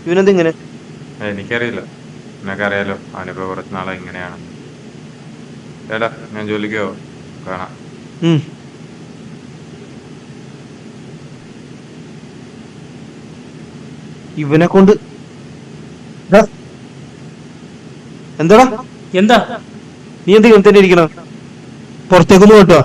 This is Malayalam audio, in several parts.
ഇവനെന്തിങ്ങനെ? എനിക്കറിയില്ല, നിനക്ക് അറിയാലോ അവനിപ്പോ കുറച്ച് നാളെ ഇങ്ങനെയാണ്. ഏടാ ഞാൻ ജോലിക്ക് പോവാം, കാണാം. ഇവനെ കൊണ്ട് എന്താടാ? എന്താ നീ എന്ത് ഇങ്ങനെ തന്നെ ഇരിക്കണം? പുറത്തേക്കൊന്ന് കേട്ടോ.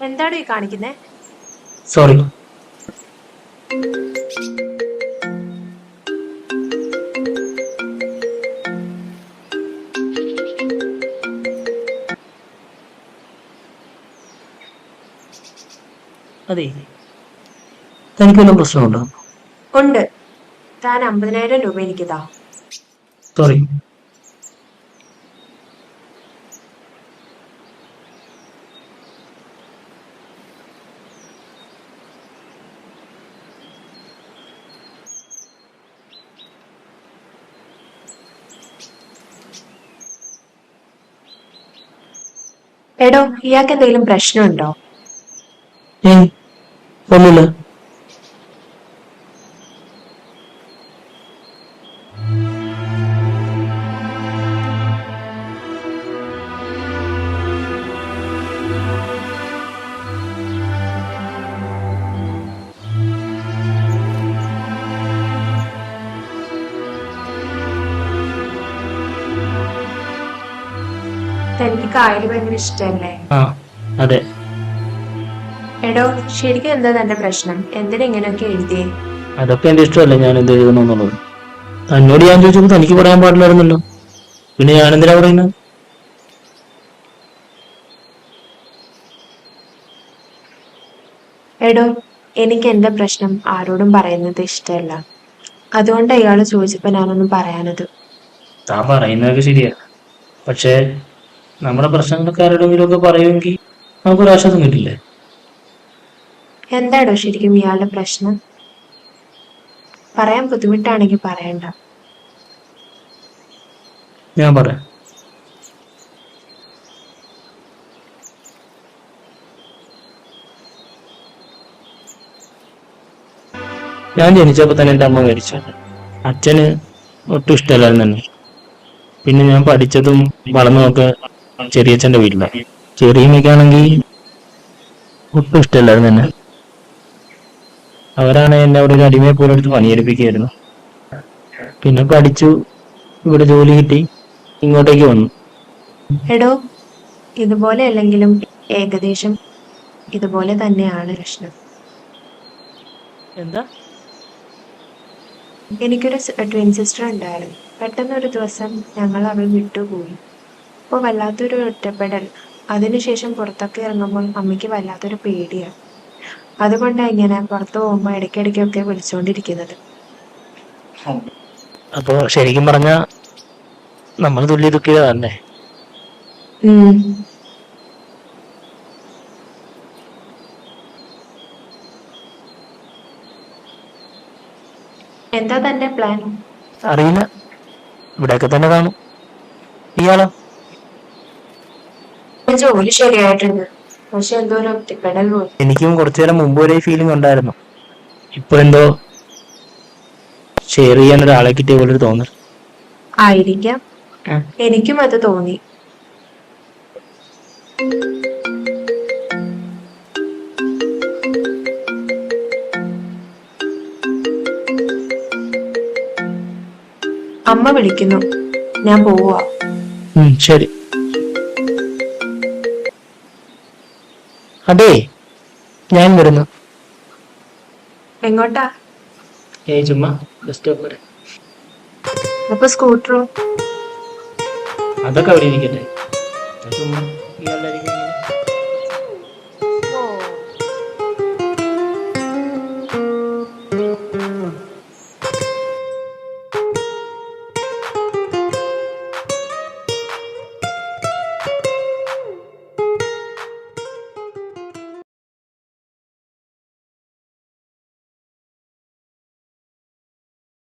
എന്താണോ ഈ കാണിക്കുന്നേ? സോറി. അതെ, തനിക്കൊന്നും പ്രശ്നമുണ്ടോ? ഉണ്ട്. താൻ 50,000 രൂപ എനിക്കിതാ. സോറി. എടോ, ഇയാൾക്ക് എന്തെങ്കിലും പ്രശ്നമുണ്ടോ? ഒന്നുമില്ല. തനിക്ക് കായല് ഭയങ്കര ഇഷ്ടല്ലേ? അതെ. എടോ, ശരിക്കും എന്താ തന്റെ പ്രശ്നം? എന്തിനാ ഇങ്ങനെയൊക്കെ എഴുതിയേ? അതൊക്കെ എന്റെ ഇഷ്ടമല്ല ഞാൻ എന്ത് എഴുതണമെന്നുള്ളത്. തന്നോട് ഞാൻ ചോദിച്ചപ്പോൾ തനിക്ക് പറയാൻ പാടില്ലായിരുന്നല്ലോ, പിന്നെ ഞാൻ എന്തിനാ പറയുന്നത്? എടോ, എനിക്ക് എന്റെ പ്രശ്നം ആരോടും പറയുന്നത് ഇഷ്ടമല്ല. അതുകൊണ്ട് അയാള് ചോദിച്ചപ്പോ ഞാനൊന്നും പറയാനത്. താൻ പറയുന്നതൊക്കെ ശരിയാ, പക്ഷേ നമ്മുടെ പ്രശ്നങ്ങളൊക്കെ ആരോടെങ്കിലും ഒക്കെ പറയുമെങ്കിൽ നമുക്കൊരു ആശ്വാസം കിട്ടില്ലേ? എന്താടോ ശരിക്കും ഇയാളുടെ പ്രശ്നം? പറയാൻ ബുദ്ധിമുട്ടാണെങ്കിൽ പറയണ്ട. ഞാൻ പറയാം. ഞാൻ ജനിച്ചപ്പോൾ തന്നെ എൻ്റെ അമ്മ മരിച്ചു. അച്ഛന് ഒട്ടും ഇഷ്ടമല്ലായിരുന്നു തന്നെ. പിന്നെ ഞാൻ പഠിച്ചതും വളർന്നതൊക്കെ ചെറിയച്ഛൻ്റെ വീട്ടിലാണ്. ചെറിയമ്മയ്ക്കാണെങ്കിൽ ഒട്ടും ഇഷ്ടമല്ലായിരുന്നു തന്നെ. അവരാണ് എന്നെ അവിടെ ഒരു അടിമയെ പോലെ എടുത്ത് പണിയെടുപ്പിക്കുകയായിരുന്നു. പിന്നെ പഠിച്ചു, ഇവിടെ ജോലി കിട്ടി, ഇങ്ങോട്ടേക്ക് വന്നു. എടോ, ഇതുപോലെ അല്ലെങ്കിലും ഏകദേശം ഇതുപോലെ തന്നെയാണ് പ്രശ്നം. എന്താ? എനിക്കൊരു ട്വിൻ സിസ്റ്റർ ഉണ്ടായിരുന്നു. പെട്ടെന്ന് ഒരു ദിവസം ഞങ്ങൾ അവൾ വിട്ടുപോയി. അപ്പോൾ വല്ലാത്തൊരു ഒറ്റപ്പെടൽ. അതിനുശേഷം പുറത്തൊക്കെ ഇറങ്ങുമ്പോൾ അമ്മയ്ക്ക് വല്ലാത്തൊരു പേടിയാണ്. അതുകൊണ്ടാണ് ഇങ്ങനെ പുറത്ത് പോകുമ്പോൾ ഇടയ്ക്കിടയ്ക്കൊക്കെ വിളിച്ചുകൊണ്ടിരിക്കുന്നത്. അപ്പൊ ശരിക്കും പറഞ്ഞ നമ്മൾ തുല്യ ദുഃഖിതല്ലേ? ഉം. എന്താ തന്റെ പ്ലാൻ? അറിയില്ല, ഇവിടെയൊക്കെ തന്നെ കാണും. ഇയാളോ? ജോലി ശരിയായിട്ടുണ്ട്, പക്ഷെ എന്തോ ഒരു ഒറ്റപ്പെടൽ പോലെ. എനിക്കും കുറച്ചു നേരം മുമ്പ് വരെ ഫീലിംഗ് ഉണ്ടായിരുന്നു. ഇപ്പൊ എന്തോ ഷെയർ ചെയ്യാൻ ഒരാളെ കിട്ടിയ പോലൊരു തോന്നൽ. ആയിരിക്കാം, എനിക്കും അത് തോന്നി. അമ്മ വിളിക്കുന്നു, ഞാൻ പോവാ. ശരി. അതെ, ഞാൻ വരുന്നു. എങ്ങോട്ടാ? ചുമ്മാ ബസ് സ്റ്റോപ്പ് വരെ. അപ്പൊ സ്കൂട്ടറോ? അതൊക്കെ അവിടെ ഇരിക്കട്ടെ. ചുമ്മാ ഇയാളുടെ